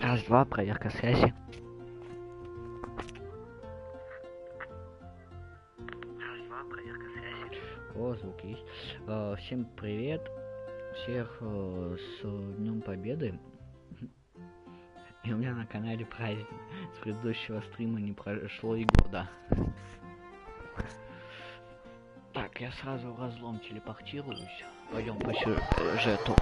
Раз, два, проверка связи. Раз, два, проверка связи. О, звук есть. Всем привет. Всех с Днем Победы. И у меня на канале праздник. С предыдущего стрима не прошло и года. Так, я сразу в разлом телепортируюсь. Пойдем по сюжету.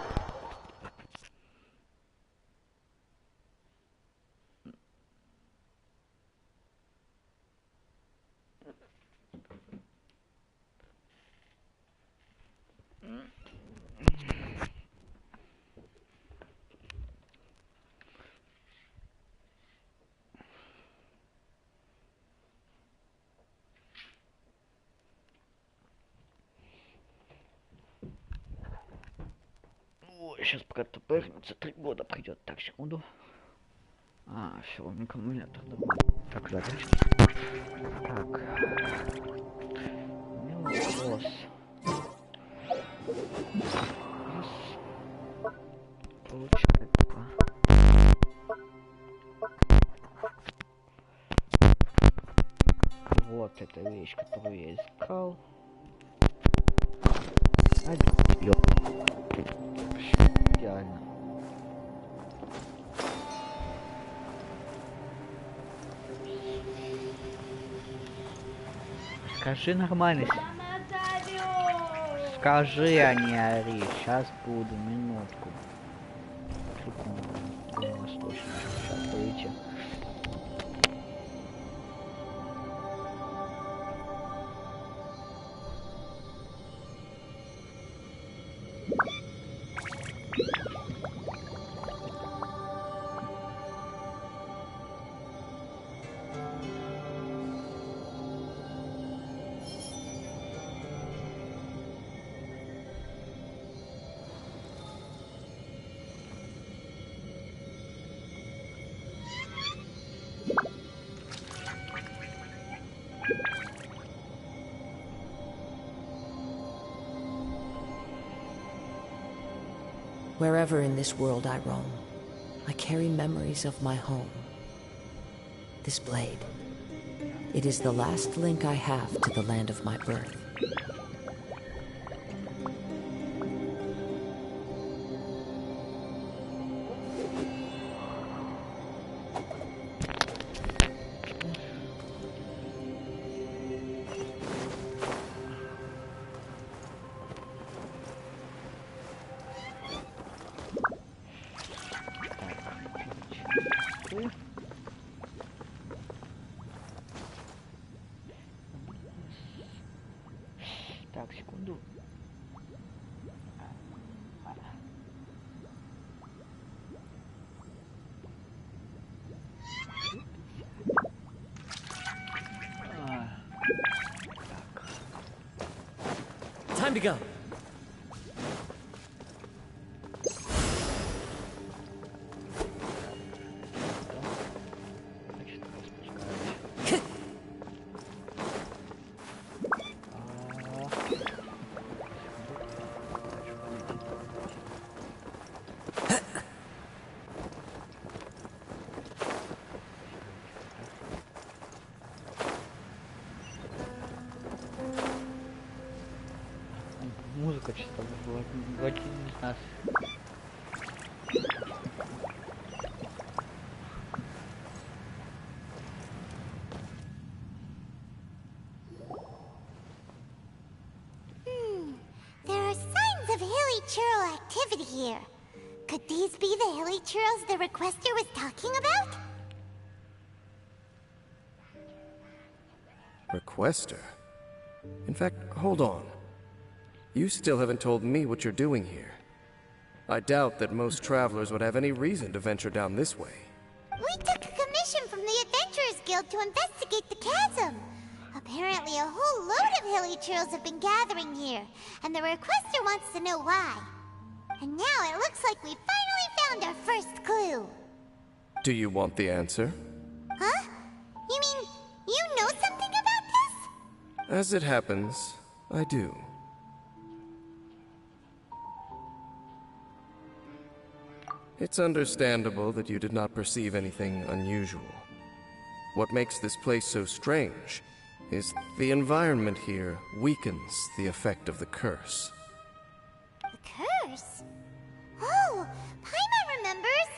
Ой, сейчас пока тпхнется, 3 года придет. Так, секунду. Все, аккумулятор давно. Так, загрузки. Так. У меня вопрос. Получается. Вот эта вещь, которую я искал. Идеально. Скажи нормально. Скажи, а не ори. Сейчас буду, минутку. Секунду. У нас точно сейчас выйти. Wherever in this world I roam, I carry memories of my home. This blade, it is the last link I have to the land of my birth. Так, секунду. Time to go. Музыка чисто была из нас. There are signs of hilly churl activity here. Could these be the hilly churls the requester was talking about? Requester? In fact, hold on. You still haven't told me what you're doing here. I doubt that most travelers would have any reason to venture down this way. We took a commission from the Adventurers Guild to investigate the chasm. Apparently a whole load of hilly churls have been gathering here, and the requester wants to know why. And now it looks like we finally found our first clue. Do you want the answer? Huh? You mean you know something about this? As it happens, I do. It's understandable that you did not perceive anything unusual. What makes this place so strange is the environment here weakens the effect of the curse. The curse? Oh, Paimon remembers!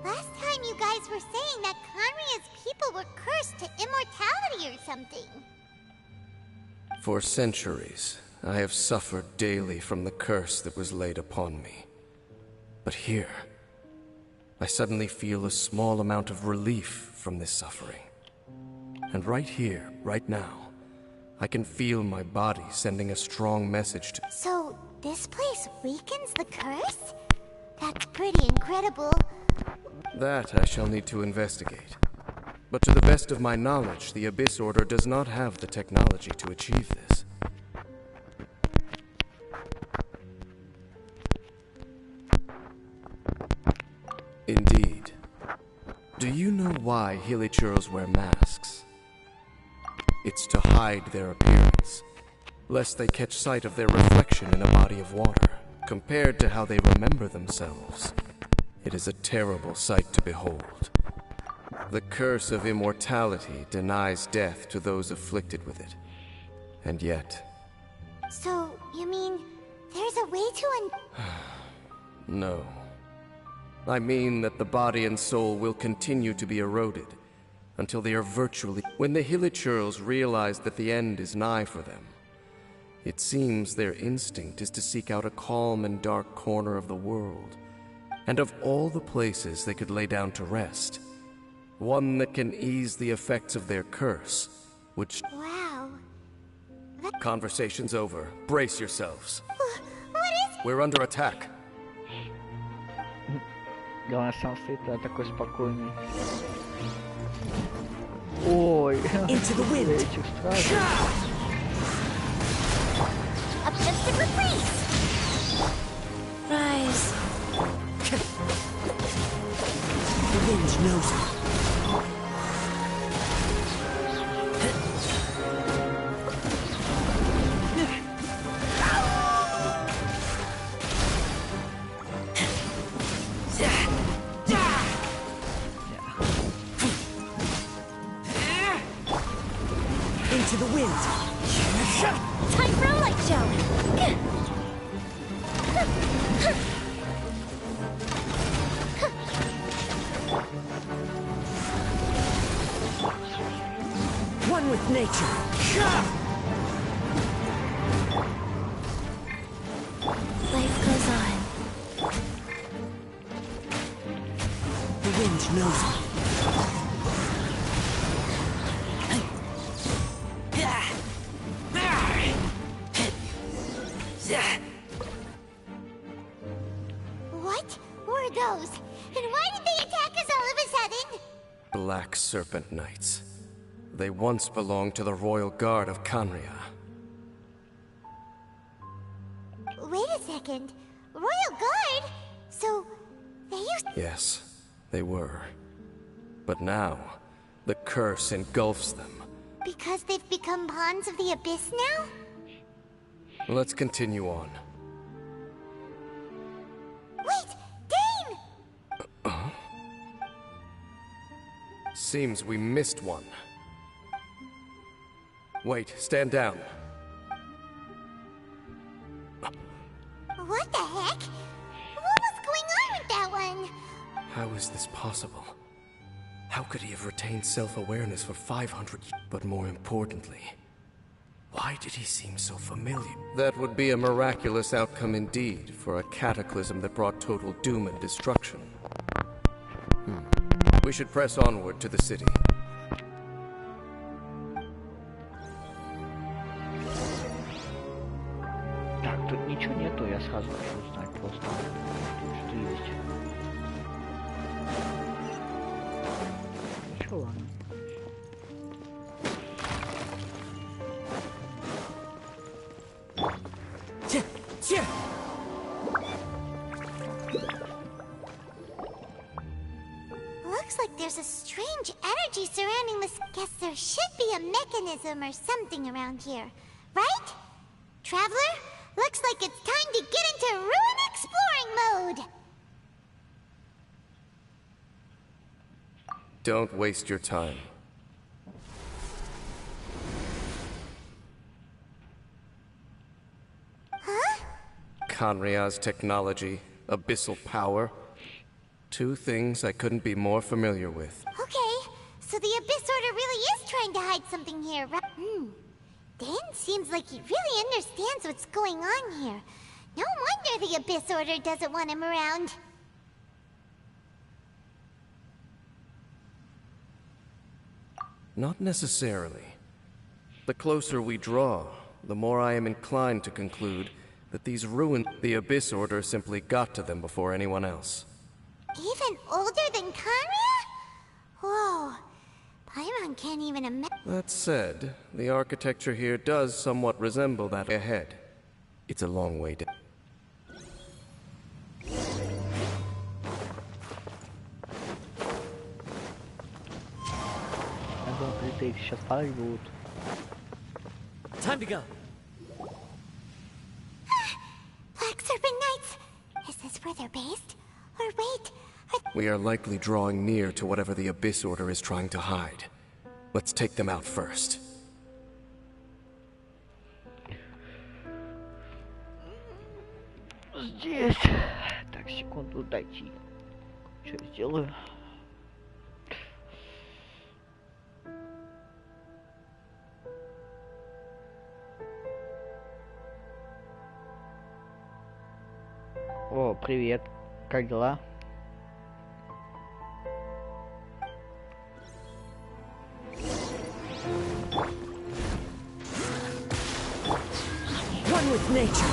Last time you guys were saying that Conria's people were cursed to immortality or something. For centuries, I have suffered daily from the curse that was laid upon me. But here, I suddenly feel a small amount of relief from this suffering. And right here, right now, I can feel my body sending a strong message to... So, this place weakens the curse? That's pretty incredible. That I shall need to investigate. But to the best of my knowledge, the Abyss Order does not have the technology to achieve this. Indeed. Do you know why hilichurls wear masks? It's to hide their appearance, lest they catch sight of their reflection in a body of water. Compared to how they remember themselves, it is a terrible sight to behold. The curse of immortality denies death to those afflicted with it. And yet... So, you mean, there's a way to No. I mean that the body and soul will continue to be eroded until they are virtually... When the hilichurls realize that the end is nigh for them, it seems their instinct is to seek out a calm and dark corner of the world, and of all the places they could lay down to rest, one that can ease the effects of their curse, which... Wow. Conversation's over. Brace yourselves. What is... We're under attack. Главное, сам стоит такой спокойный. Ой, этих стражей. Objective retreat! Rise. The wind knows it. Into the wind. Time for a light show! One with nature. Life goes on. The wind knows it. What were those? And why did they attack us all of a sudden? Black Serpent Knights. They once belonged to the Royal Guard of Conria. Wait a second. Royal Guard? So, they used... Yes, they were. But now, the curse engulfs them. Because they've become pawns of the Abyss now? Let's continue on. Wait! Dane! Seems we missed one. Wait, stand down. What the heck? What was going on with that one? How is this possible? How could he have retained self-awareness for 500 years? But more importantly, why did he seem so familiar? That would be a miraculous outcome indeed for a cataclysm that brought total doom and destruction. We should press onward to the city. Так, тут ничего нету, я сразу хочу узнать просто, что есть. Ничего, ладно. Looks like there's a strange energy surrounding this. Guess there should be a mechanism or something around here, right? Traveler, looks like it's time to get into ruin exploring mode! Don't waste your time. Huh? Conria's technology, abyssal power. Two things I couldn't be more familiar with. Okay, so the Abyss Order really is trying to hide something here, right? Dan seems like he really understands what's going on here. No wonder the Abyss Order doesn't want him around. Not necessarily. The closer we draw, the more I am inclined to conclude that these ruins, the Abyss Order simply got to them before anyone else. Even older than Karia? Whoa. Paimon can't even imagine. That said, the architecture here does somewhat resemble that ahead. It's a long way down. Time to go. Black Serpent Knights! Is this where they're based? Or wait, We are likely drawing near to whatever the Abyss Order is trying to hide. Let's take them out first. Здесь. Так, секунду дайте. Что я сделаю? О, привет. Как дела? One with nature.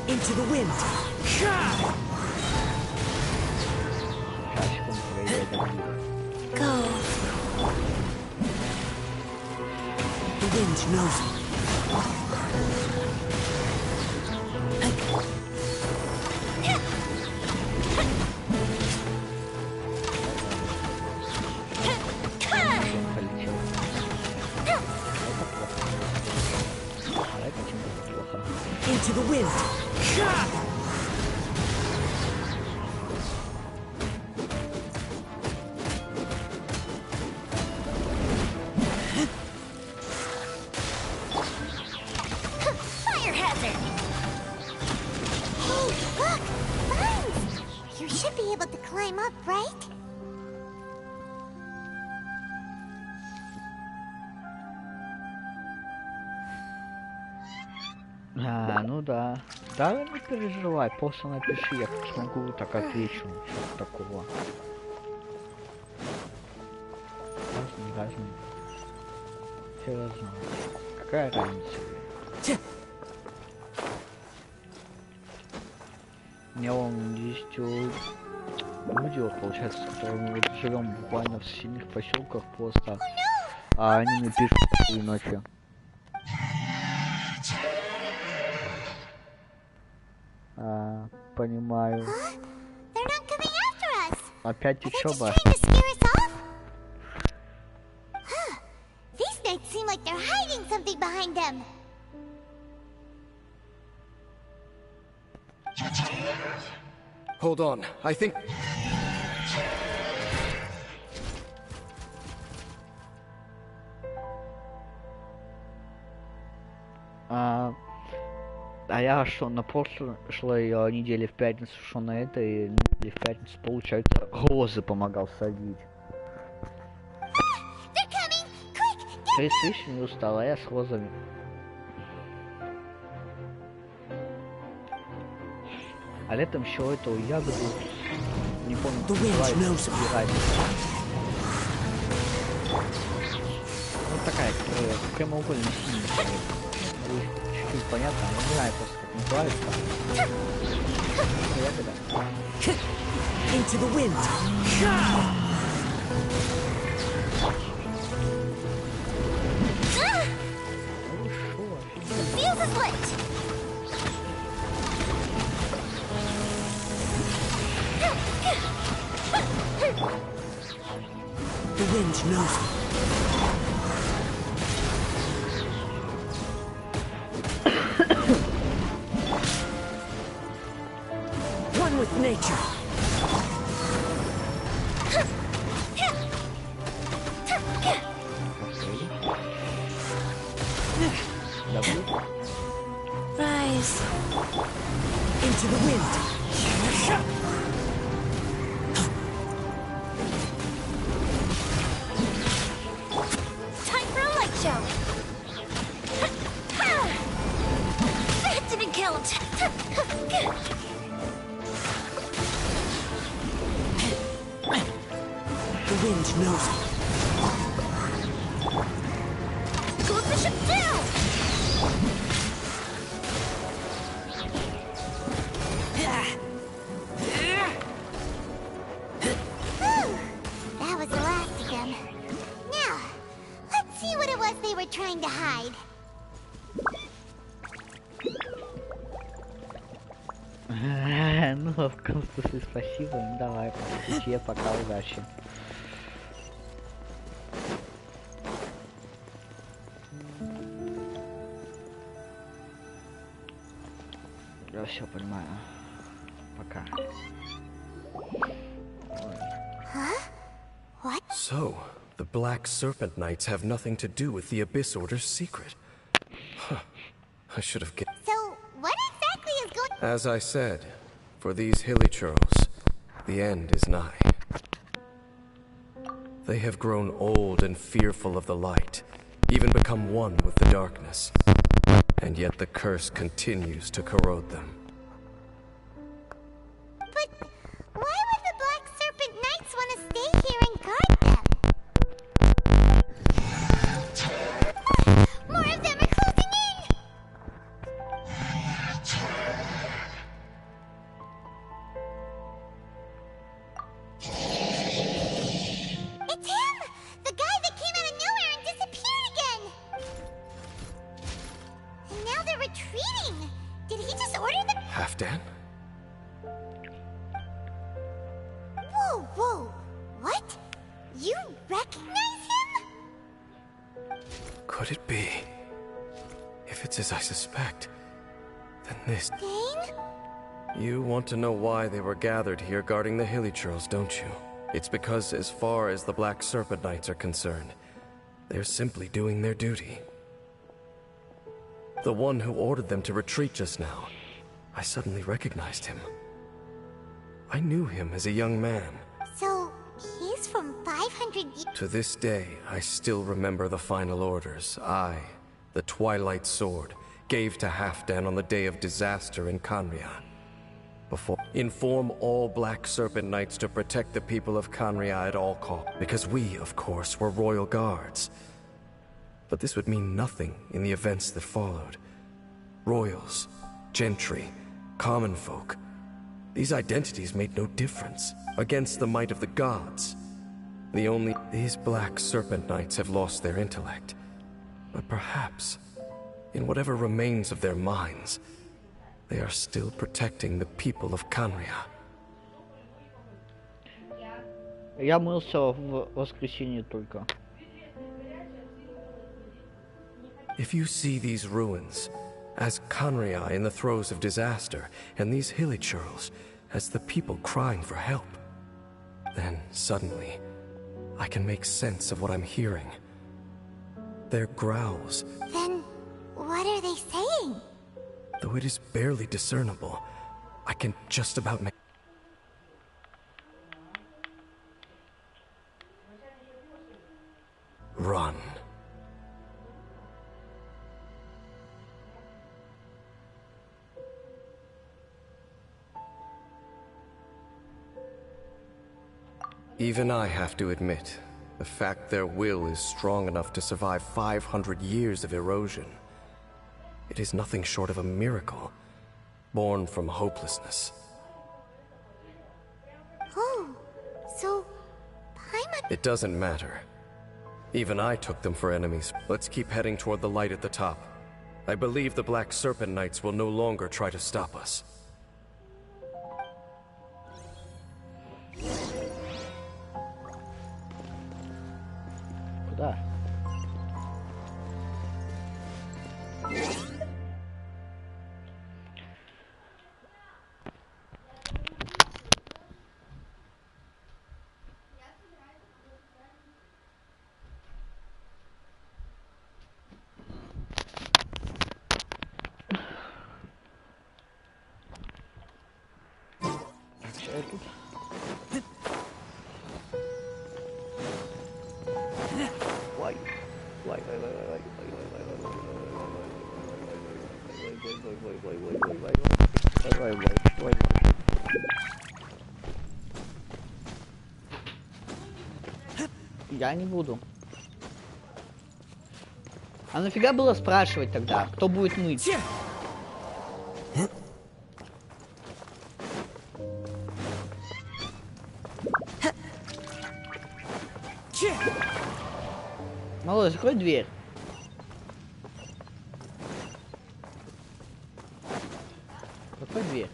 Into the wind. Go. The wind knows it. Into the wind. fire hazard! Hey, look! Vines! You should be able to climb up, right? Ну да. Да, не переживай, просто напиши, я как смогу, так отвечу. Что такого? Разный. Все разные. Какая разница? У меня вон есть люди, получается, с которыми вот живем буквально в соседних поселках просто. А они мне пишут иначе. Понимаю. Опять учеба. These knights seem like they're hiding something behind them. Hold on, I think... А я что, на прошлой неделе в пятницу, что на этой неделе в пятницу, получается, розы помогал садить. Ты слышишь, не устала, я с розами. А летом еще эту ягоду, не помню, как называется, собирать. Вот такая, которая прямоугольная синяя. Чуть-чуть понятно, но не знаю просто, как называется. Ягода. Into the wind. wind knows me. One with nature. Rise. Into the wind. Time for a light show. That didn't count. The wind knows me. Close the ship down. That was the last of them. Now, let's see what it was they were trying to hide. Ну, в Конституции спасибо. Ну, давай, тебе пока, удачи. Я все понимаю. Пока. What? So, the Black Serpent Knights have nothing to do with the Abyss Order's secret. Huh. I should have guessed. So, what exactly is going... As I said, for these hilichurls, the end is nigh. They have grown old and fearful of the light, even become one with the darkness. And yet the curse continues to corrode them. But why would the Black Serpent Knights want to stay here and guard them? More of them are closing in! It's him! The guy that came out of nowhere and disappeared again! And now they're retreating! Did he just order them? Halfdan? Whoa, whoa! What? You recognize him? Could it be? If it's as I suspect, then this... Dane? You want to know why they were gathered here guarding the hilichurls, don't you? It's because as far as the Black Serpent Knights are concerned, they're simply doing their duty. The one who ordered them to retreat just now, I suddenly recognized him. I knew him as a young man. So, he's from 500 years... To this day, I still remember the final orders I, the Twilight Sword, gave to Halfdan on the day of disaster in Khaenri'ah. Before, inform all Black Serpent Knights to protect the people of Khaenri'ah at all costs. Because we, of course, were royal guards. But this would mean nothing in the events that followed. Royals, gentry, common folk. These identities made no difference against the might of the gods. These Black Serpent Knights have lost their intellect. But perhaps, in whatever remains of their minds, they are still protecting the people of Khaenri'ah. Я мылся в воскресенье только. If you see these ruins as Khaenri'ah in the throes of disaster, and these hilichurls as the people crying for help, then suddenly I can make sense of what I'm hearing. Their growls, Then, what are they saying? though it is barely discernible, I can just about make... Run. Even I have to admit, the fact their will is strong enough to survive 500 years of erosion. It is nothing short of a miracle, born from hopelessness. Oh, so... Paimon... It doesn't matter. Even I took them for enemies. Let's keep heading toward the light at the top. I believe the Black Serpent Knights will no longer try to stop us. Да. Что я тут? Ой. Я не буду. А нафига было спрашивать тогда, кто будет мыть? Малой, закрой дверь. Закрой дверь.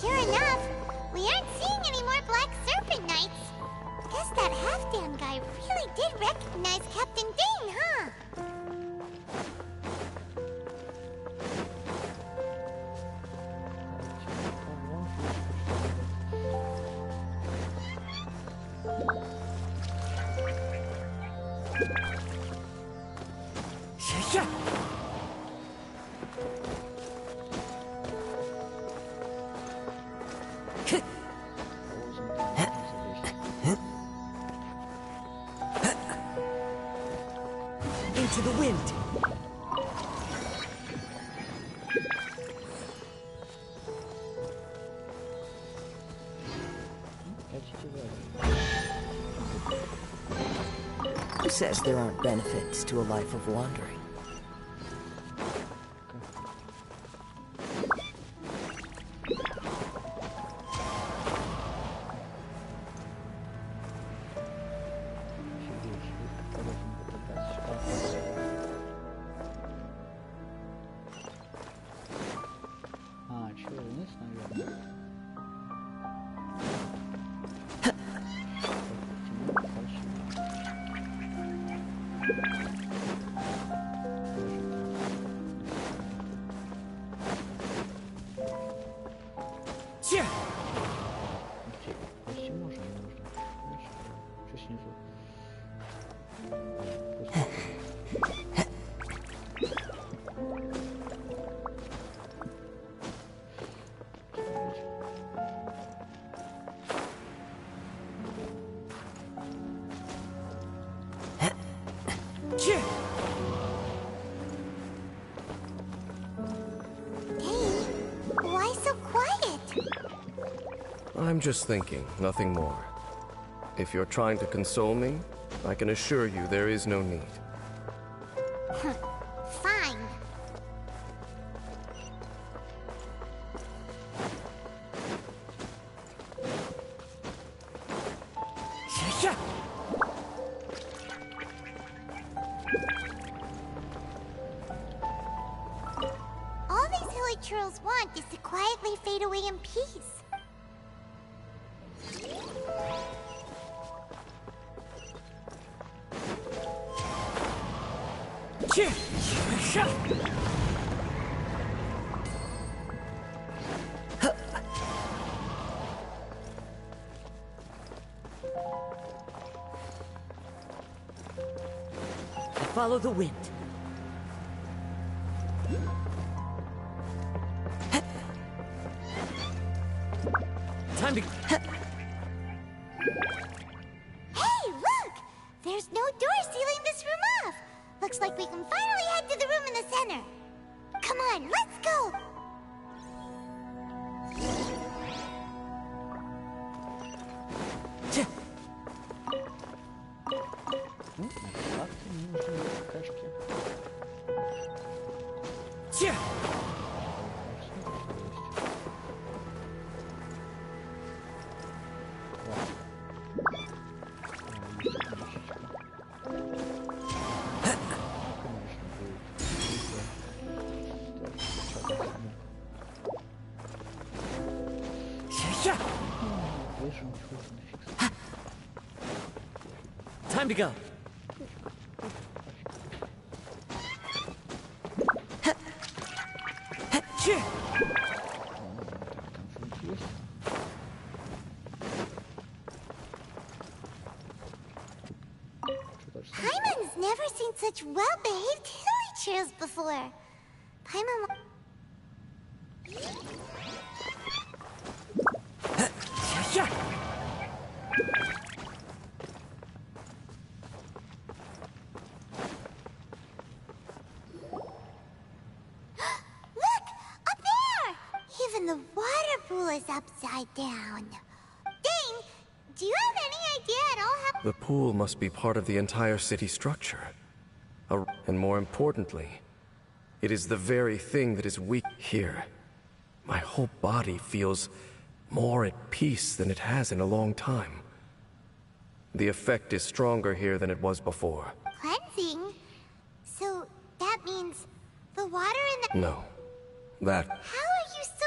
Sure enough, we aren't seeing any more Black Serpent Knights. Guess that half-damn guy really did recognize Captain Dane, huh? Into the wind. Who says there aren't benefits to a life of wandering? А, чё, вниз, наверное? Почти можно, не нужно. Что снизу? Dane, why so quiet? I'm just thinking, nothing more. If you're trying to console me, I can assure you there is no need. Fine. All these hilly churls want is to quietly fade away in peace. Follow the wind. Time to... Hey, look! There's no door sealing this room off. Looks like we can finally head to the room in the center. Come on, let's go! Мне нужны какашки. Че! Time to go. Paimon's never seen such well-behaved hilichurls before. Paimon... Look! Up there! Even the water pool is upside down. Dane, do you have any idea at all how... The pool must be part of the entire city structure. And more importantly, it is the very thing that is weak here. My whole body feels more at peace than it has in a long time. The effect is stronger here than it was before. Cleansing? So that means the water in the... No. That... How are you so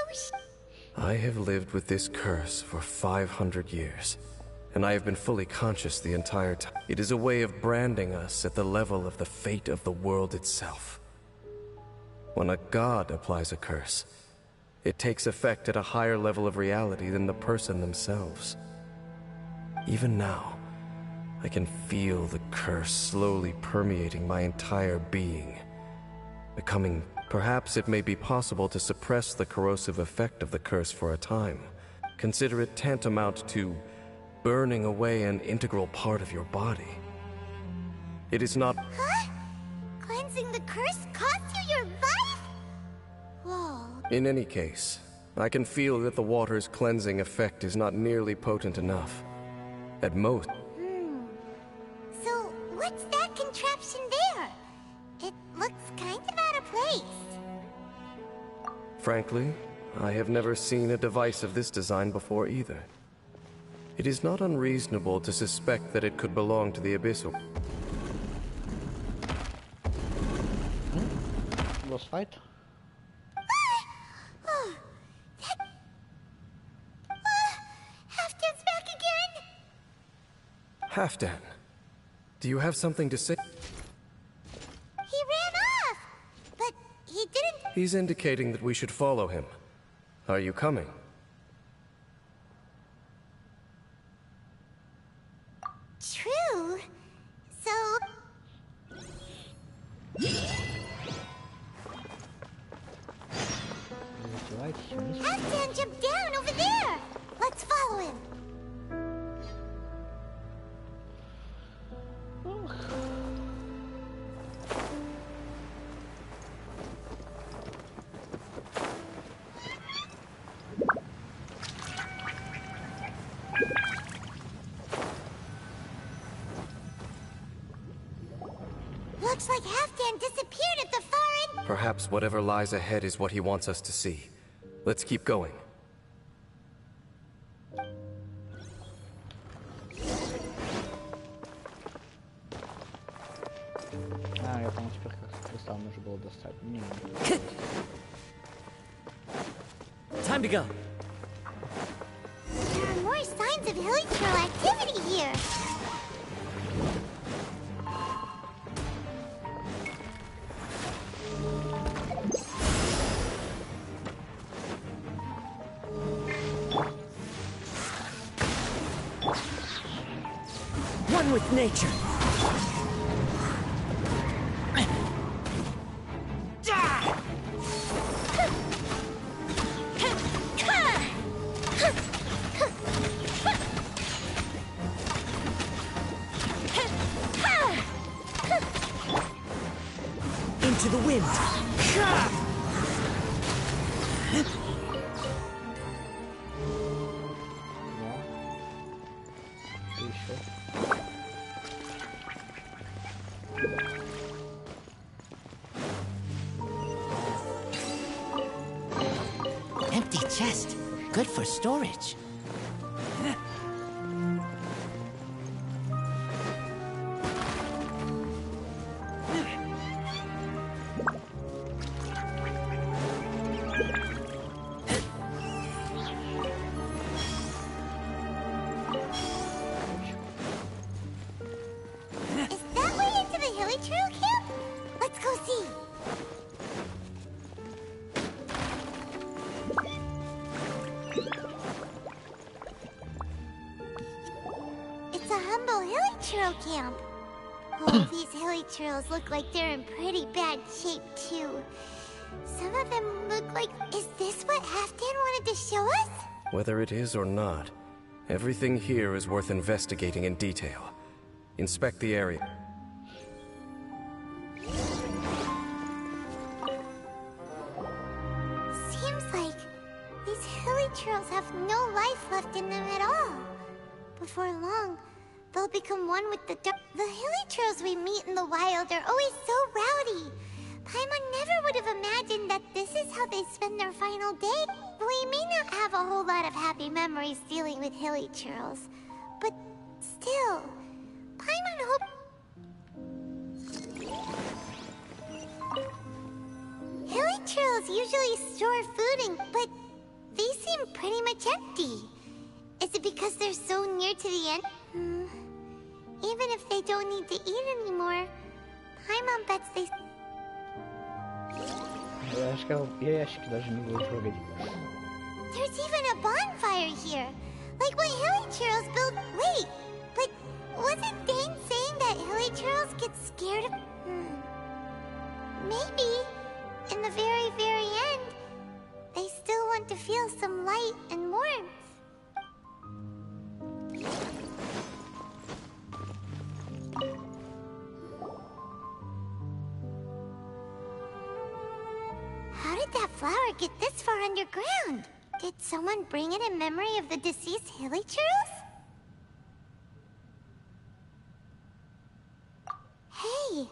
I have lived with this curse for 500 years, and I have been fully conscious the entire time. It is a way of branding us at the level of the fate of the world itself. When a god applies a curse, it takes effect at a higher level of reality than the person themselves. Even now, I can feel the curse slowly permeating my entire being, becoming... Perhaps it may be possible to suppress the corrosive effect of the curse for a time. Consider it tantamount to burning away an integral part of your body. It is not... Huh? Cleansing the curse cost you your life? Whoa. In any case, I can feel that the water's cleansing effect is not nearly potent enough. At most... So, what's that contraption there? It looks kind of out of place. Frankly, I have never seen a device of this design before either. It is not unreasonable to suspect that it could belong to the Abyssal. Boss fight? Halfdan's back again! Halfdan, do you have something to say? He ran off! But he didn't... He's indicating that we should follow him. Are you coming? True. So... Halfdan jumped down over there! Let's follow him! Looks like Halfdan disappeared at the far end. Perhaps whatever lies ahead is what he wants us to see. Let's keep going. А, я там теперь как кристалл нужно было достать. Не. Time to go. There are more signs of hilichurl activity here. One with nature. Into the wind. Ты еще. Empty chest. Good for storage. Is that way into the Hilly Trail camp? Let's go see. It's a humble Hilly Trail camp. Oh, these Hilly Trails look like they're in pretty bad shape, too. Some of them look like... Is this what Halfdan wanted to show us? Whether it is or not, everything here is worth investigating in detail. Inspect the area. Seems like these Hilly Trails have no life left in them at all. Before long, they'll become one with the dark. The Hilly Trails we meet in the wild are always so rowdy. Paimon never would have imagined that this is how they spend their final day. We may not have a whole lot of happy memories dealing with Hilly Trails, but still, Paimon hoped... Hilly Trails usually store food in, but these seem pretty much empty. Is it because they're so near to the end? Even if they don't need to eat anymore, Paimon bets they... Я ящики даже не буду трогать. There's even a bonfire here, like what Hilly Trails built. Wait, but wasn't Dane saying that Hilly Trails get scared of... Maybe, in the very, very end, they still want to feel some light and warmth. How did that flower get this far underground? Did someone bring it in memory of the deceased Hilly Trails? Hey,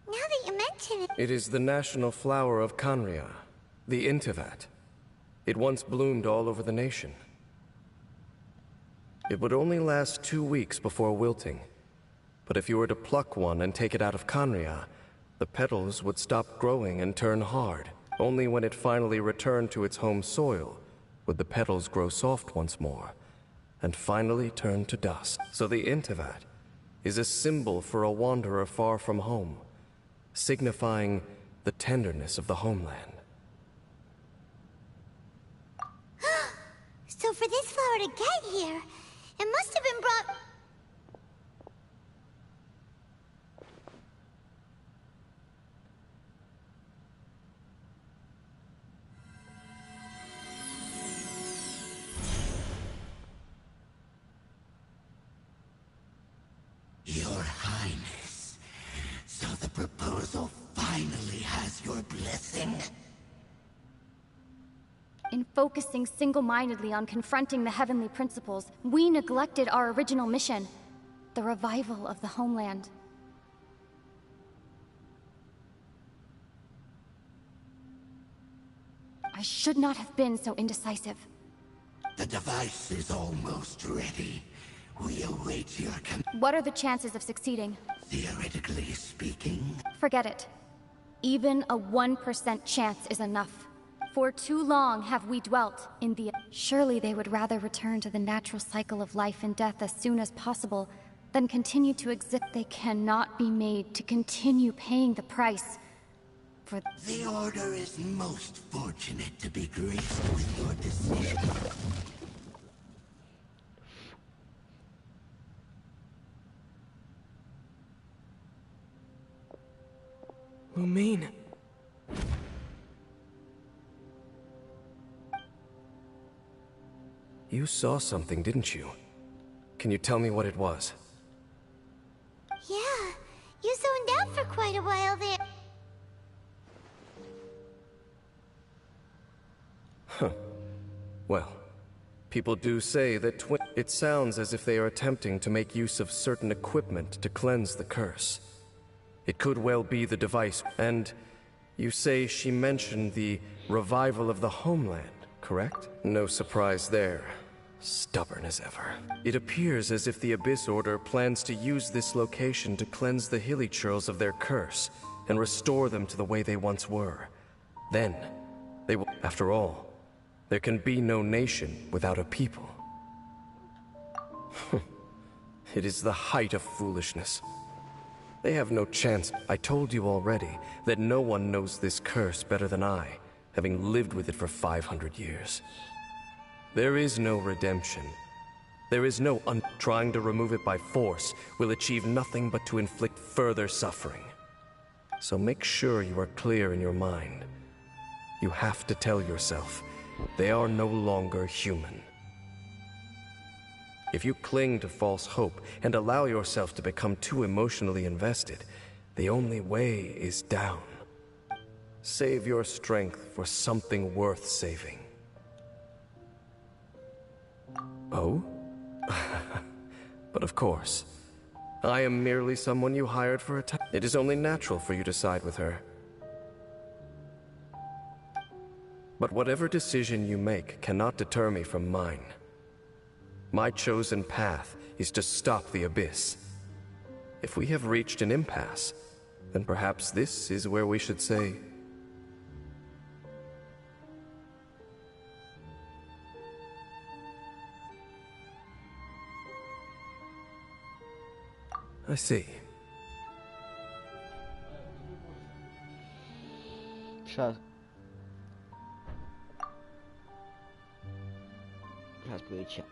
now that you mention it... It is the national flower of Khaenri'ah, the Intivat. It once bloomed all over the nation. It would only last 2 weeks before wilting. But if you were to pluck one and take it out of Khaenri'ah, the petals would stop growing and turn hard. Only when it finally returned to its home soil would the petals grow soft once more, and finally turn to dust. So the Intivat is a symbol for a wanderer far from home, signifying the tenderness of the homeland. So for this flower to get here, it must have been brought... Your Highness, so the proposal finally has your blessing? In focusing single-mindedly on confronting the heavenly principles, we neglected our original mission, the revival of the homeland. I should not have been so indecisive. The device is almost ready. We await your What are the chances of succeeding? Theoretically speaking, Forget it. Even a 1% chance is enough. For too long have we dwelt in the... Surely they would rather return to the natural cycle of life and death as soon as possible than continue to exist. They cannot be made to continue paying the price for... the Order is most fortunate to be graced with your decision. Lumine. You saw something, didn't you? Can you tell me what it was? Yeah, you zoned out for quite a while there. Huh. Well, people do say that it sounds as if they are attempting to make use of certain equipment to cleanse the curse. It could well be the device. And you say she mentioned the revival of the homeland, correct? No surprise there. Stubborn as ever. It appears as if the Abyss Order plans to use this location to cleanse the Hilichurls of their curse and restore them to the way they once were. Then, they will... After all, there can be no nation without a people. It is the height of foolishness. They have no chance. I told you already that no one knows this curse better than I, having lived with it for 500 years. There is no redemption. There is no trying to remove it by force will achieve nothing but to inflict further suffering. So make sure you are clear in your mind. You have to tell yourself, they are no longer human. If you cling to false hope and allow yourself to become too emotionally invested, the only way is down. Save your strength for something worth saving. Oh? But of course, I am merely someone you hired for a time. It is only natural for you to side with her. But whatever decision you make cannot deter me from mine. My chosen path is to stop the Abyss. If we have reached an impasse, then perhaps this is where we should say... I see. Сейчас включим.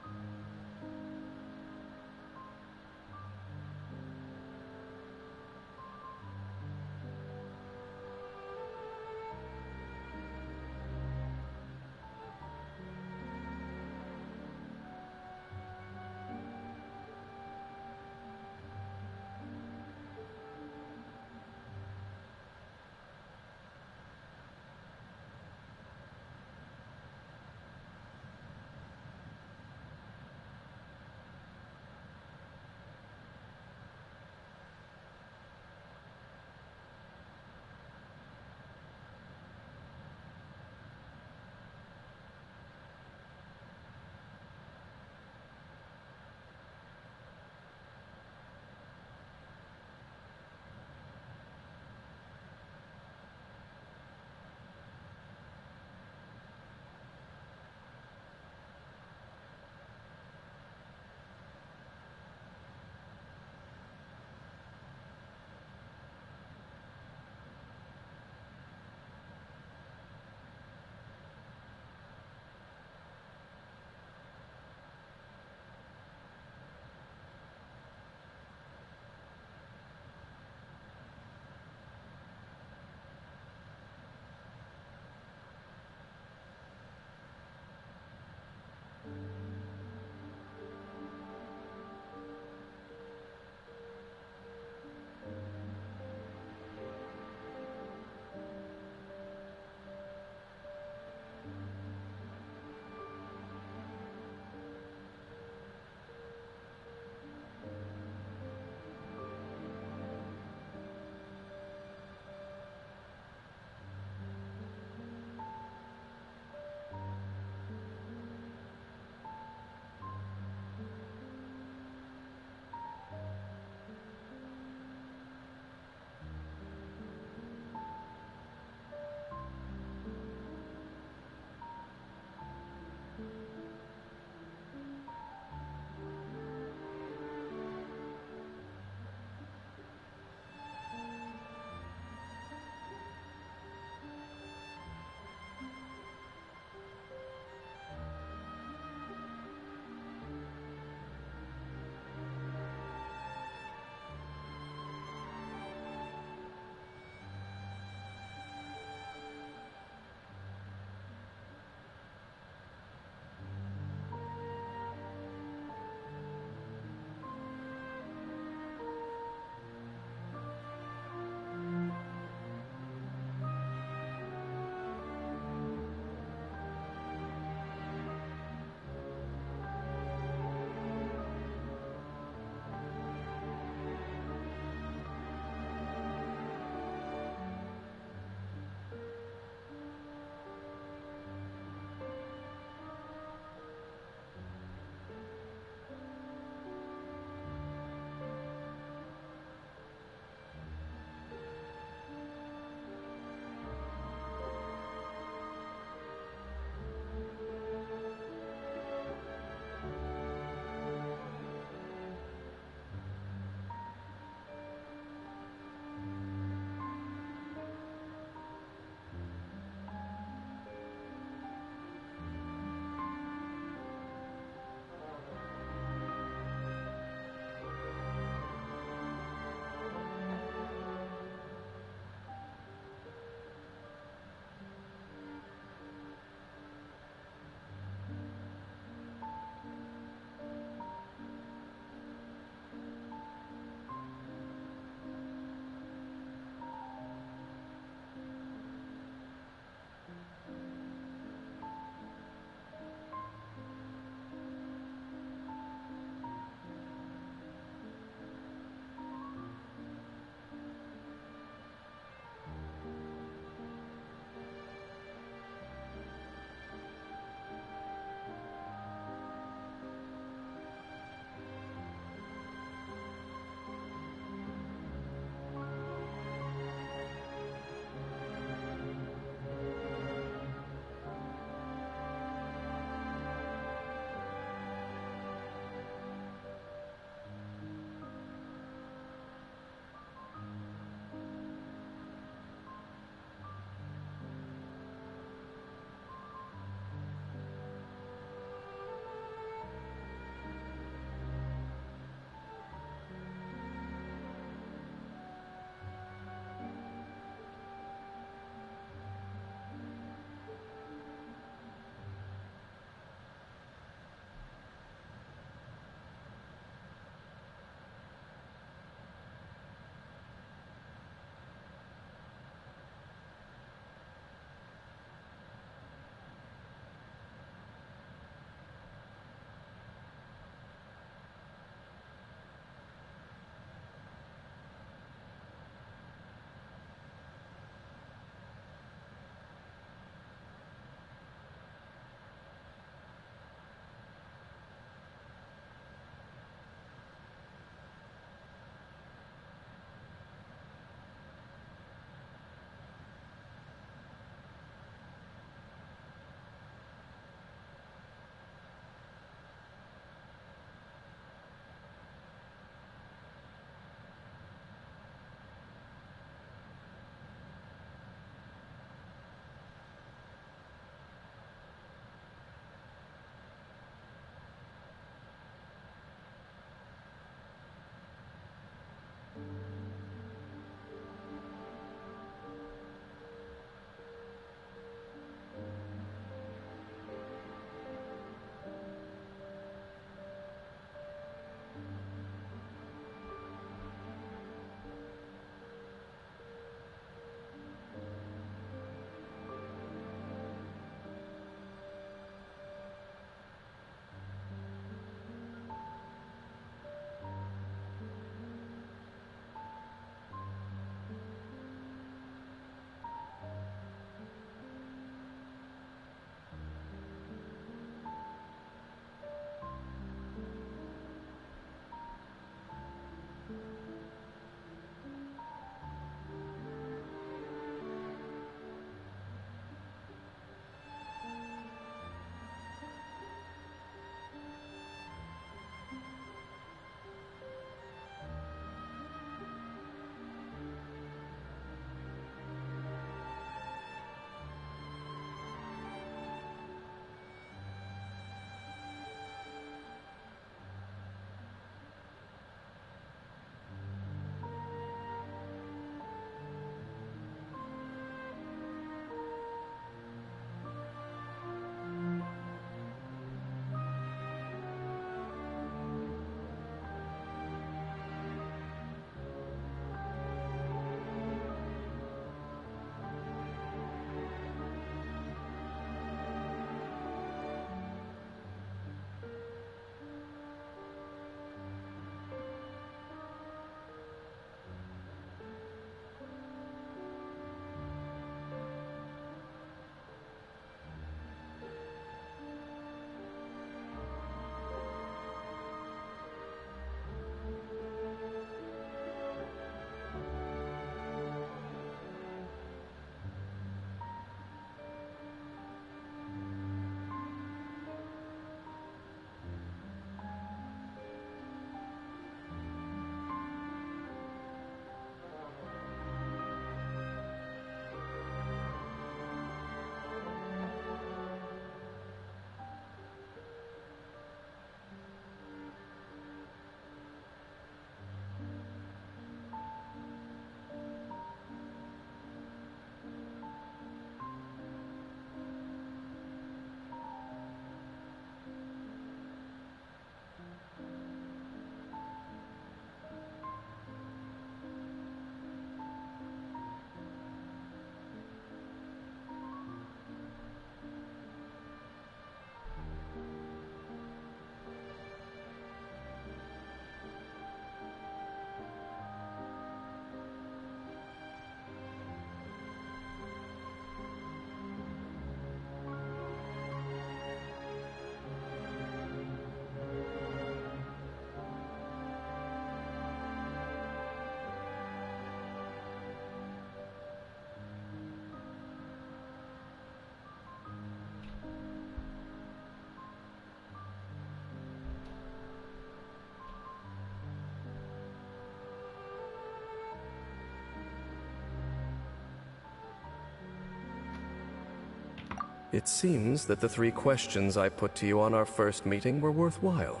It seems that the 3 questions I put to you on our first meeting were worthwhile.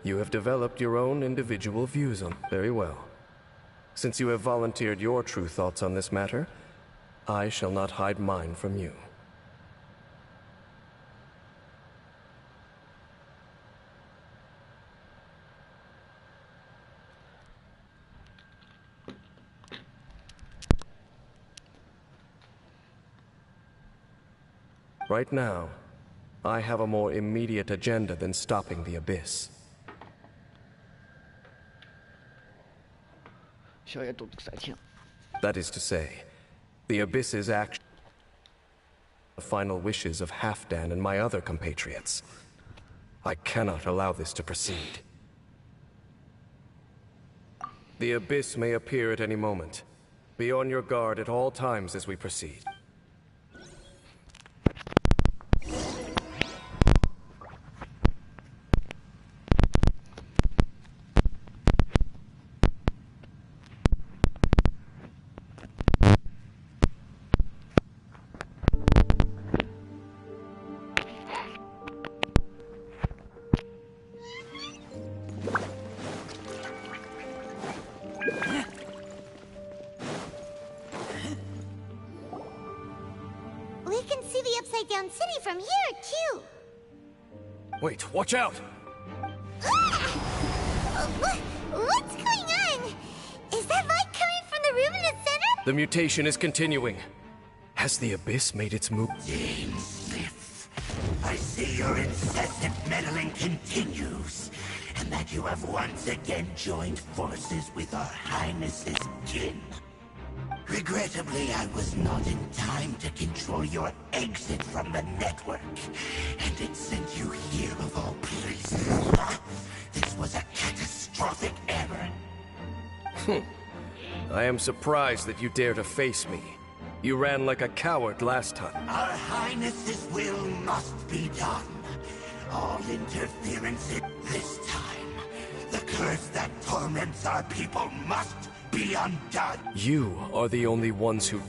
You have developed your own individual views on very well. Since you have volunteered your true thoughts on this matter, I shall not hide mine from you. Right now, I have a more immediate agenda than stopping the Abyss. That is to say, the Abyss's action, the final wishes of Halfdan and my other compatriots. I cannot allow this to proceed. The Abyss may appear at any moment. Be on your guard at all times as we proceed. We can see the Upside Down City from here, too. Wait, watch out! What's going on? Is that light coming from the room in the center? The mutation is continuing. Has the Abyss made its move? Dean Smith, I see your incessant meddling continues, and that you have once again joined forces with our Highness's kin. Regrettably, I was not in time to control your exit from the network, and it sent you here of all places. This was a catastrophic error. I am surprised that you dare to face me. You ran like a coward last time. Our Highness's will must be done. All interference this time. The curse that torments our people must be undone. You are the only ones who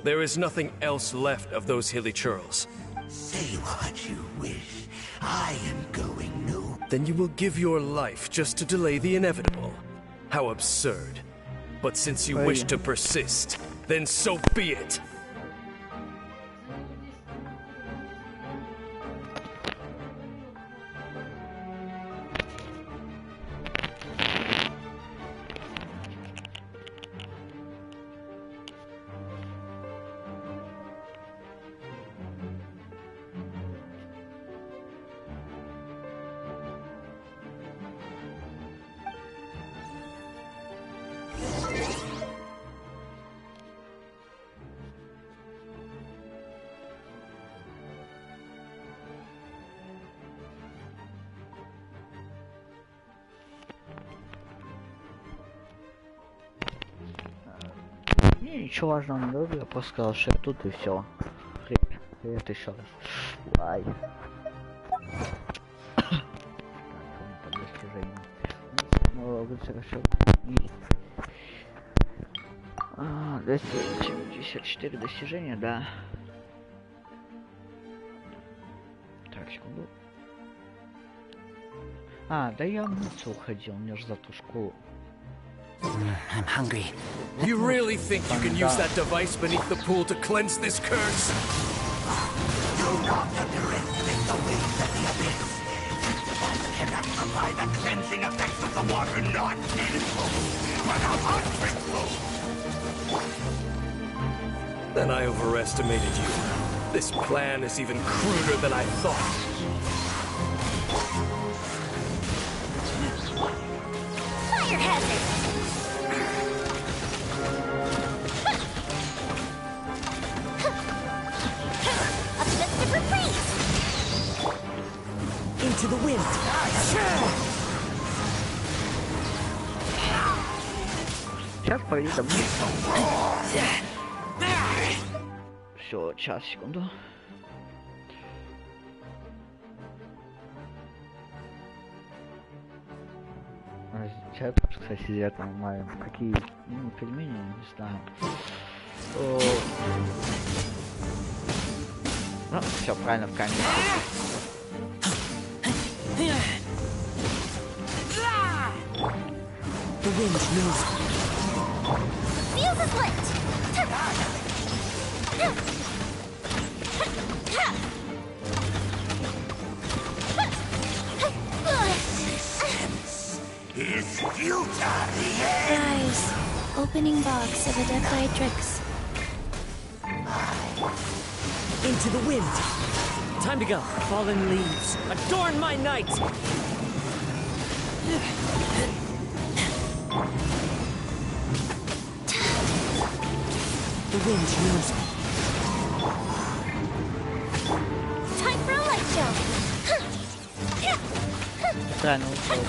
There is nothing else left of those hilly churls. Say what you wish. I am going no. Then you will give your life just to delay the inevitable. How absurd. But since you wish to persist, then so be it. Ничего важного не говорю, я просто сказал, что я тут и все. Привет еще раз. Ай. Так, достижение. Ну, хорошо. 274 достижения, да. Так, секунду. Да я в мыться уходил, мне же за ту школу. I'm hungry. You really think you can use that device beneath the pool to cleanse this curse? Do not underestimate the waves of the abyss. That cannot provide the cleansing effects of the water not meaningful, but undrinkable. Then I overestimated you. This plan is even cruder than I thought. Fire hazard! Into the wind. Сейчас поедем. Все, сейчас, секунду. Сейчас, кстати, сидят онлайн. Какие пельмени, не знаю. Ну, все правильно в камере. The wind knows me. Fuse is lit! Is futile. Guys, opening box of Adeptitrix. Into the wind. Time to go. Fallen leaves. Adorn my night. The wind knows me. Time for a light show! Правильно ушел.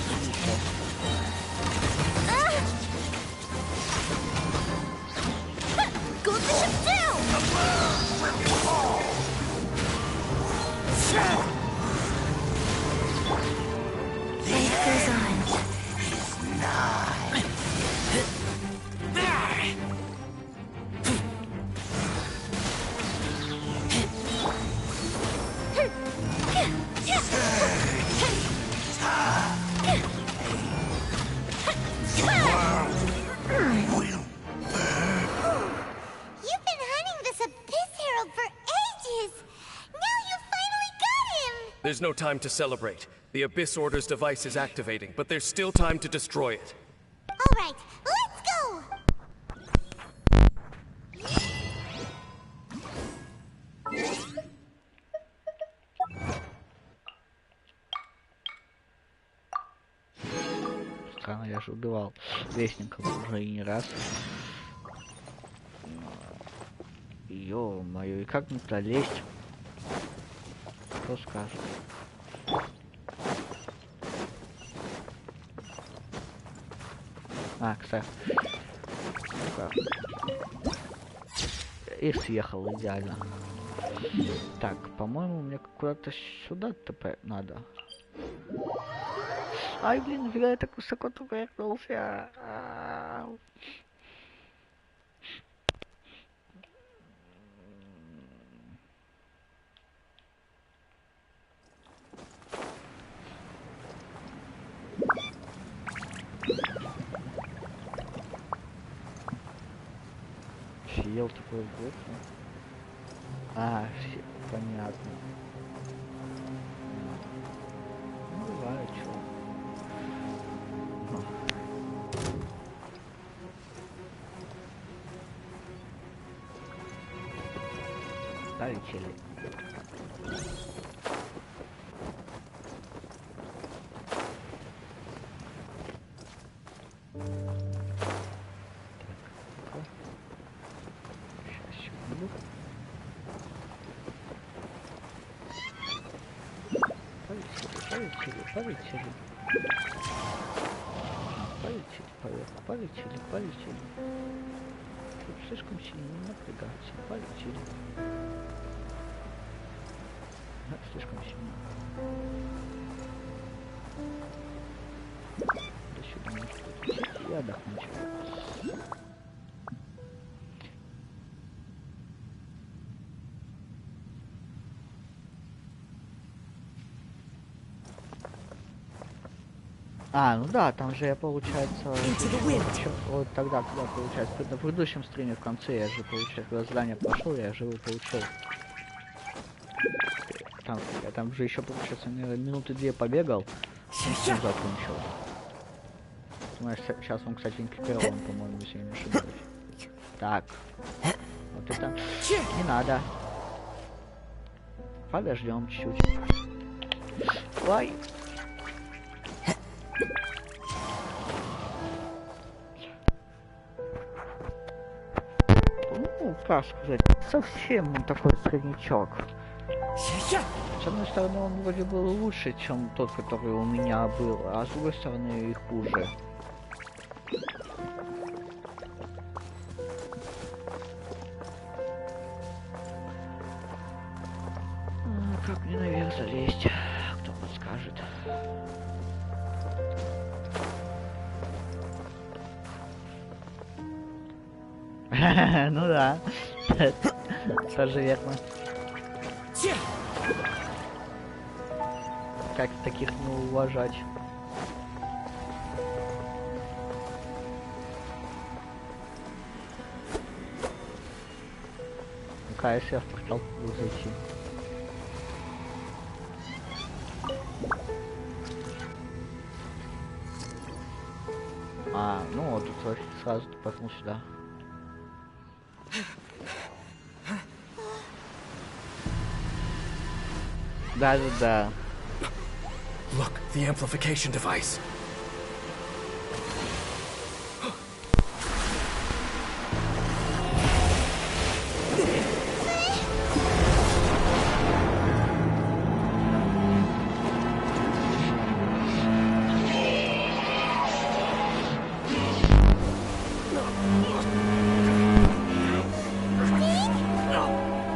Go the ship down! Life goes on. You've been hunting this Abyss Herald for ages! Now you finally got him! There's no time to celebrate. The Abyss Order's device is activating, but there's still time to destroy it. Alright, let's go! Странно, я же убивал вестников уже и не раз. Ё-моё, и как мне туда лезть? Кто скажет? А, кстати. И съехал идеально. Так, по-моему, мне куда-то сюда-то надо. Ай, блин, нафига я так высоко только вернулся. Съел такой год. А, понятно. Ну, бывает, чё. Полетели. Полетели. Тут слишком сильно напрягаться. Полетели. Слишком сильно. До сюда может подойти и отдохнуть. А, ну да, там же я, получается, вот тогда, получается, на предыдущем стриме в конце я же, получается, когда задание прошел, я же его получил. Я там же еще, получается, наверное, минуты 2 побегал, и закончил. Знаешь, сейчас он, кстати, инкрипирован, по-моему, если я не ошибаюсь. Так, вот это не надо. Подождем чуть-чуть. Ой. Ну, как сказать, совсем он такой среднячок. С одной стороны, он вроде был лучше, чем тот, который у меня был, а с другой стороны, и хуже. Как мне наверх залезть? Кто подскажет? Ну да. Тоже верно. Как таких не уважать? Ну-ка, если я в портал буду зайти. А, ну вот тут сразу пошел сюда. Да. Look, the amplification device.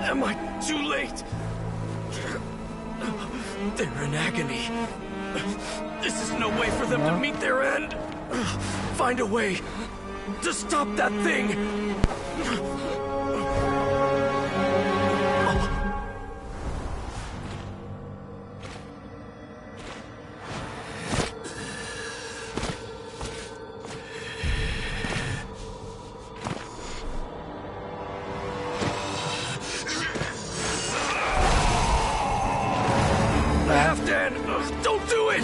Am I too late? They're in agony. This is no way for them to meet their end. Find a way to stop that thing. Halfdan, don't do it!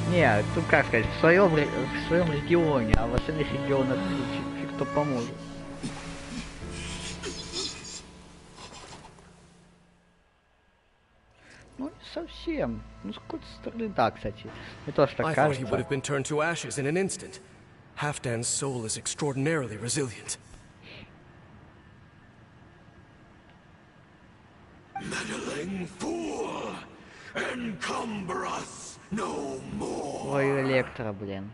Не, тут как сказать, в своем регионе, а в остальных регионах фиг кто поможет. Ну, не совсем. Ну, с какой-то стороны, да, кстати. Не то, что I thought he would кажется. have been turned to ashes in an instant. Halfdan's soul is extraordinarily resilient. Meddling fool! Encumber us no more! Ой, Электро, блин.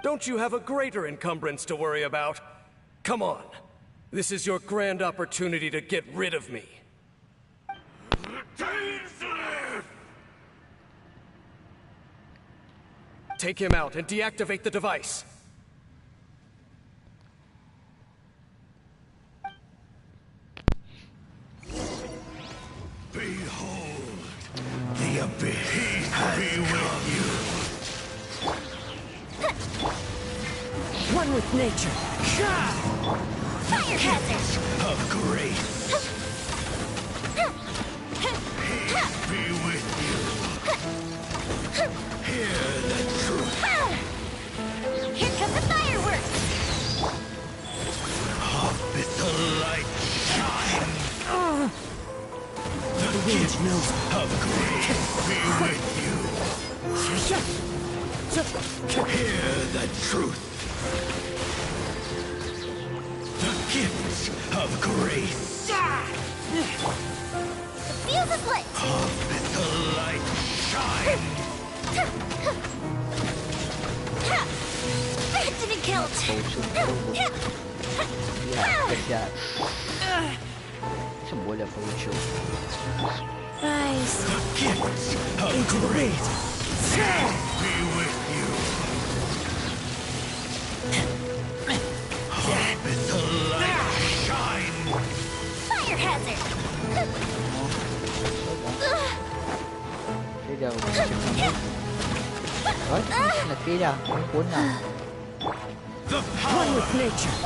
Don't you have a greater encumbrance to worry about? Come on. This is your grand opportunity to get rid of me. Take him out and deactivate the device. Behold, the abyss be with you. One with nature. Fire hazard! Of grace. Peace be with you. Hear the truth. Here comes the fireworks! Abyssal light shine. The gift of grace be with you. Hear the truth. The gift of grace. The fuse is lit! Abyssal light shine. That didn't count! Хотя... Тем более получил. Nice. The gift of grace be with you. Abyssal light shine. Fire hazard! Федя, давайте отлично, Федя, прикольно. The power of nature.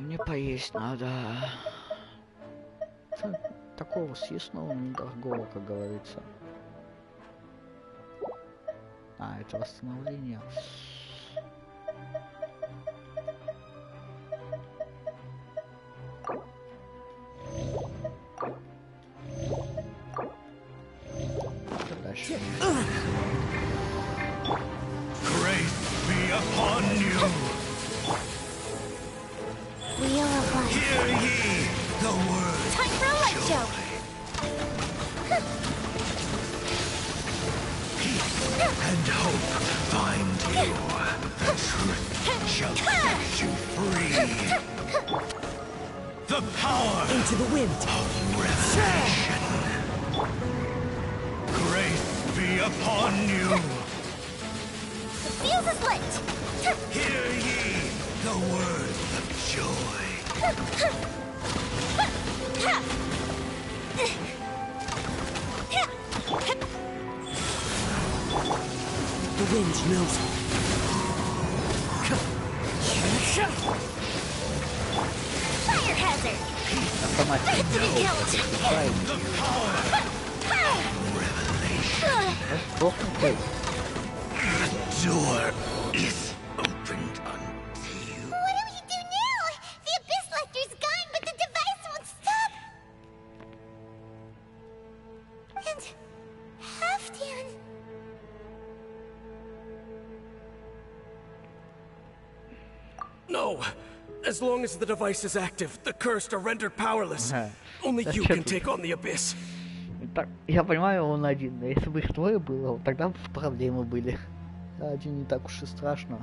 Мне поесть надо. Такого съестного недорогого, как говорится. А, это восстановление. Дальше. Grace be upon you. Wheel of life. Hear ye the word. Time for a light show! Peace and hope find you. the power Into the wind. of revelation. Grace be upon you. The fuse is lit! Hear ye the words of joy. The wind knows me. Fire hazard! Автоматически. The power of revelation. Сдохнуть. The door is opened unto you. What do we do now? The Abyss Lecter's gone, but the device won't stop! And... Halfdan... No! As long as the device is active, the cursed are rendered powerless. Ага. Only you Зачем can тут? take on the Abyss. Так, я понимаю, он один. Но если бы их двое было, вот тогда бы проблемы были. Один не так уж и страшно.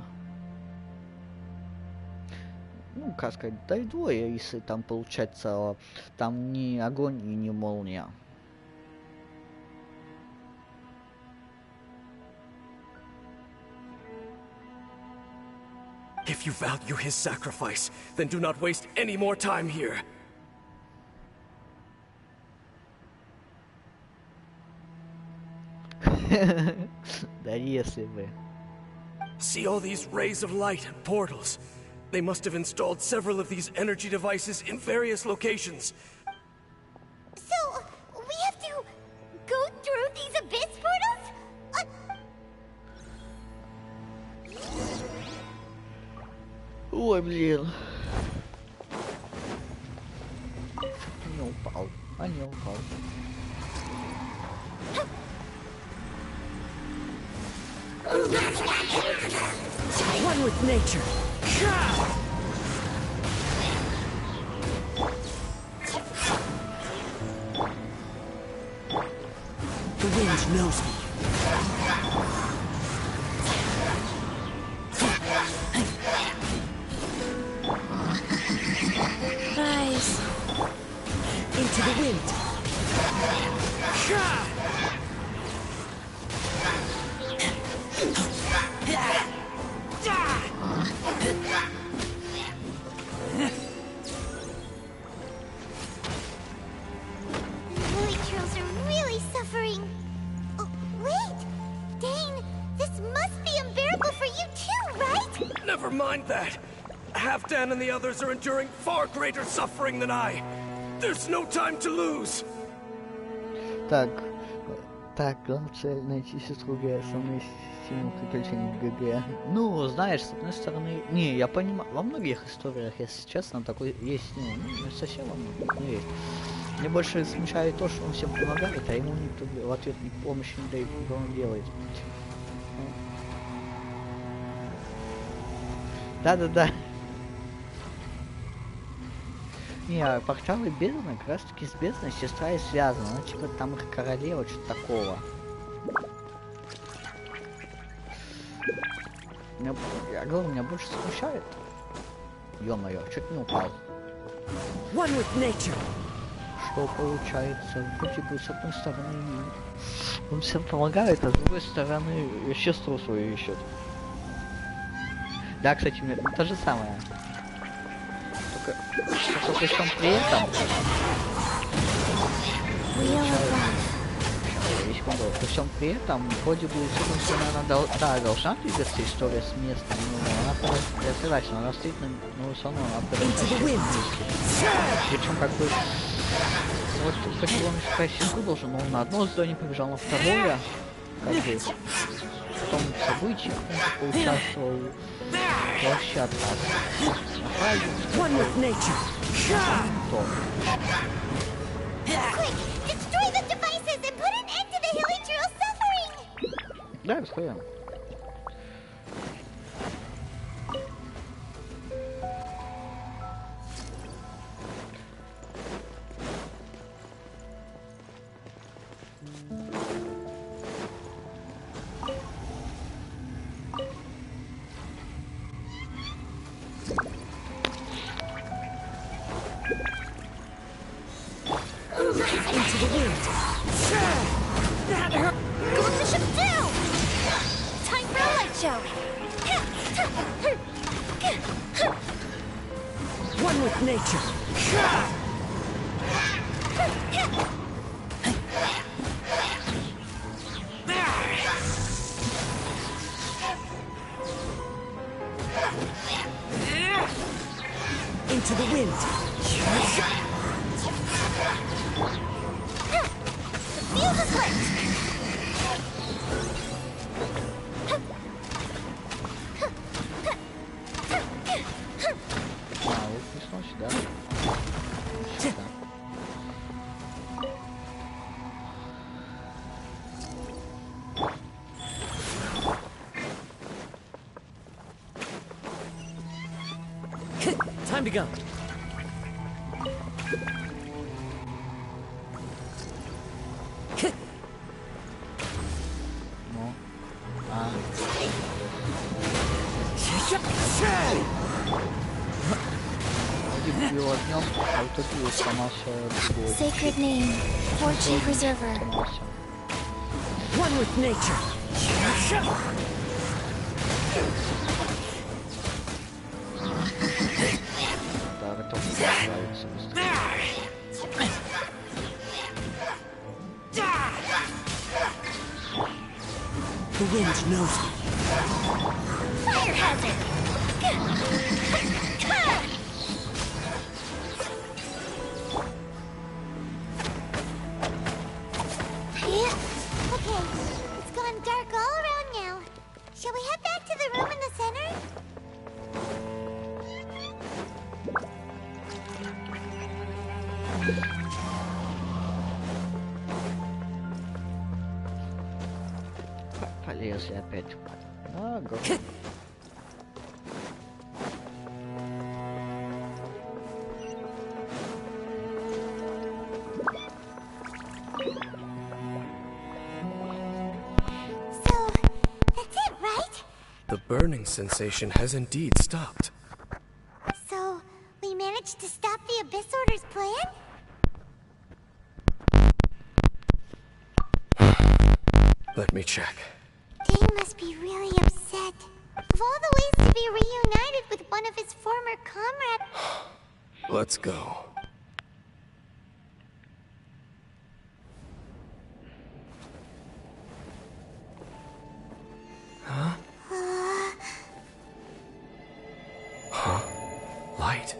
Ну, как сказать, да и двое, если там получается, там не огонь и не молния. If you value his sacrifice, then do not waste any more time here. Да если бы. See all these rays of light and portals? They must have installed several of these energy devices in various locations. So, we have to go through these Abyss portals? Ой, блин. Не упал. А не упал. One with nature. The wind knows me. Rise. Into the wind. The Lily Churls are really suffering. Oh, wait! Dane, this must be unbearable for you too, right? Never mind that. Halfdan and the others are enduring far greater suffering than I. There's no time to lose. Так, главная цель найти сестру Г, основные стимул приключений ГГ. Ну, знаешь, с одной стороны, не, я понимаю, во многих историях, если честно, такой есть стимул. Ну, не совсем во многих, но есть. Мне больше смущает то, что он всем помогает, а ему никто в ответ помощи не дает, что он делает. Да-да-да. Не, порталы бездны, как раз таки с бездной сестра и связана. Она типа там их королева, что-то такого. Я говорю, меня больше смущает. Ё-моё, чуть не упал. One with nature. Что получается? Вроде бы с одной стороны он всем помогает, а с другой стороны сестру свою ищет. Да, кстати, то же самое. Только при всем при этом... При всем при этом, вроде бы, она должна двигаться история с местом, но она прозрачна, она стоит но все равно она прозрачна. Причем как бы... Вот хотел он искать сестру должен, но он на одно здание побежал, на второе, как бы... В том событии он поучаствовал вообще от нас. One with nature. Quick, destroy the devices and put an end to the Hilly Churls' suffering! Да, расходим. One with nature. Into the wind. Feel the foot! Isso não te dá. Te dá. Time to go. Ну. А. Один его отнес, а вот этот его сломался другой. Sacred name, fortune preserver. Сломался. One with nature. Да, это тоже нравится быстрее. The wind knows me. Fire hazard! Okay, it's gone dark all around now. Shall we head back to the room in the center? Полезли опять. Ага. So, that's it, right? The burning sensation has indeed stopped. So, we managed to stop the Abyss Order's plan? Let me check. Dane must be really upset. Of all the ways to be reunited with one of his former comrades... Let's go. Huh? Huh? Light?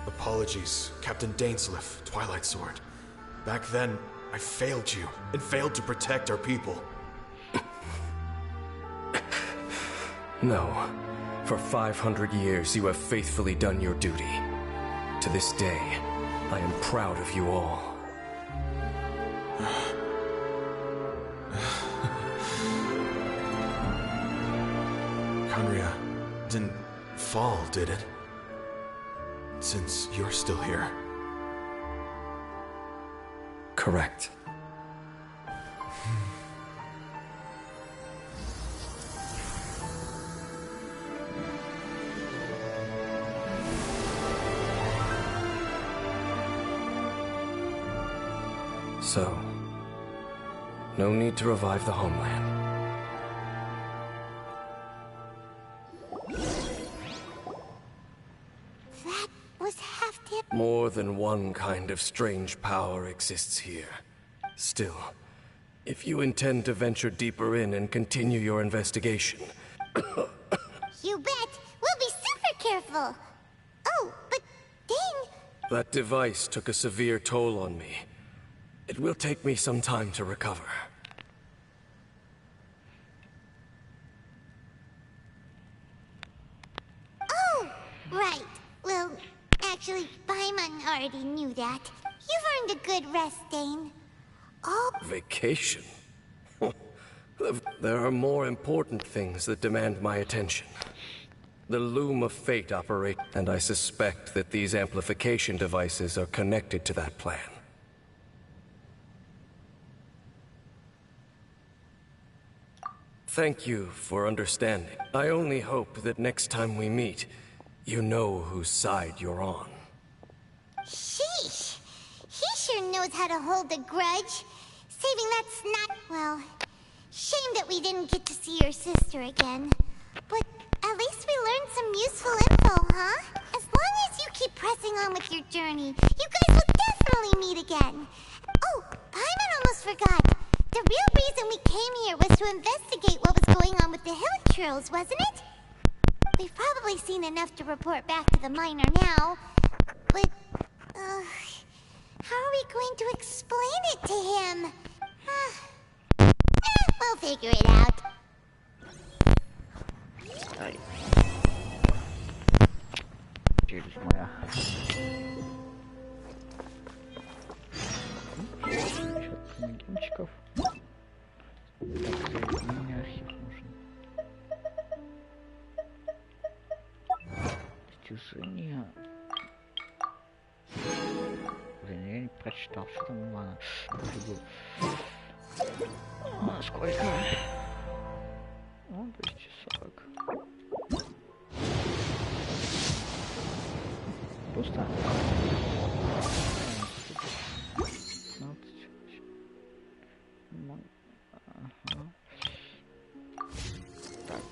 Apologies, Captain Dainsleif, Twilight Sword. Back then, I failed you, and failed to protect our people. No. For 500 years, you have faithfully done your duty. To this day, I am proud of you all. Conria didn't fall, did it? Since you're still here. Correct. So, no need to revive the homeland. That was half-tip. More than one kind of strange power exists here. Still, if you intend to venture deeper in and continue your investigation... You bet! We'll be super careful! Oh, but Dane... That device took a severe toll on me. It will take me some time to recover. Oh, right. Well, actually, Paimon already knew that. You've earned a good rest, Dane. Oh, Vacation? There are more important things that demand my attention. The Loom of Fate operate, and I suspect that these amplification devices are connected to that plan. Thank you for understanding. I only hope that next time we meet, you know whose side you're on. sheesh. He sure knows knows how to hold a grudge. Saving that snot, well, shame that we didn't get to see your sister again. But at least we learned some useful info, huh? As long as you keep pressing on with your journey, you guys will definitely meet again. Oh, Paimon almost forgot. The real reason we came here was to investigate what was going on with the Hilichurls, wasn't it? We've probably seen enough to report back to the miner now. But, how are we going to explain it to him? We'll figure it out. Челюсть моя. Сейчас гемчиков. Так, мне архив нужен. Достижение. Блин, я не прочитал, что там ладно. Сколько? Ну, 240. Пусто. 15. Ага. Так.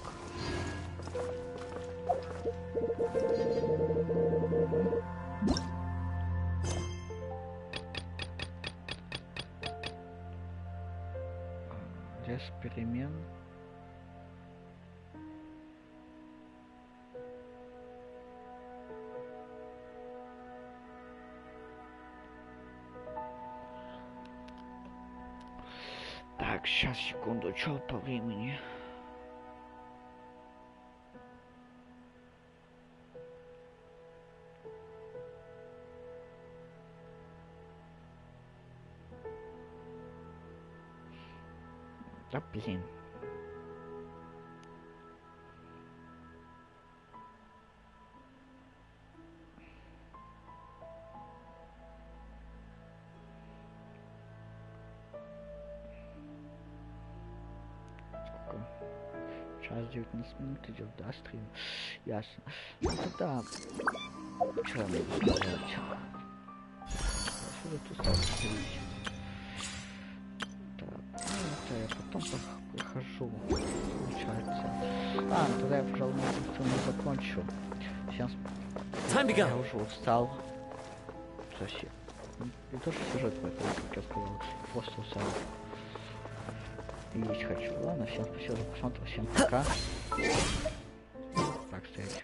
Лес перемен. Так, сейчас, секунду, что по времени? Да, блин. Час 19 минут идет, да, стрим? Ясно. Ну тогда, что я могу сказать? Отсюда тут стал стрелить. Так, ну это я потом прохожу. Получается. Тогда я, пожалуй, не закончу. Сейчас я уже устал. Совсем. Не то, что сюжет в этом, как я сказал, просто устал. Есть хочу. Ладно, всем спасибо за просмотр, всем пока. Так, стоять.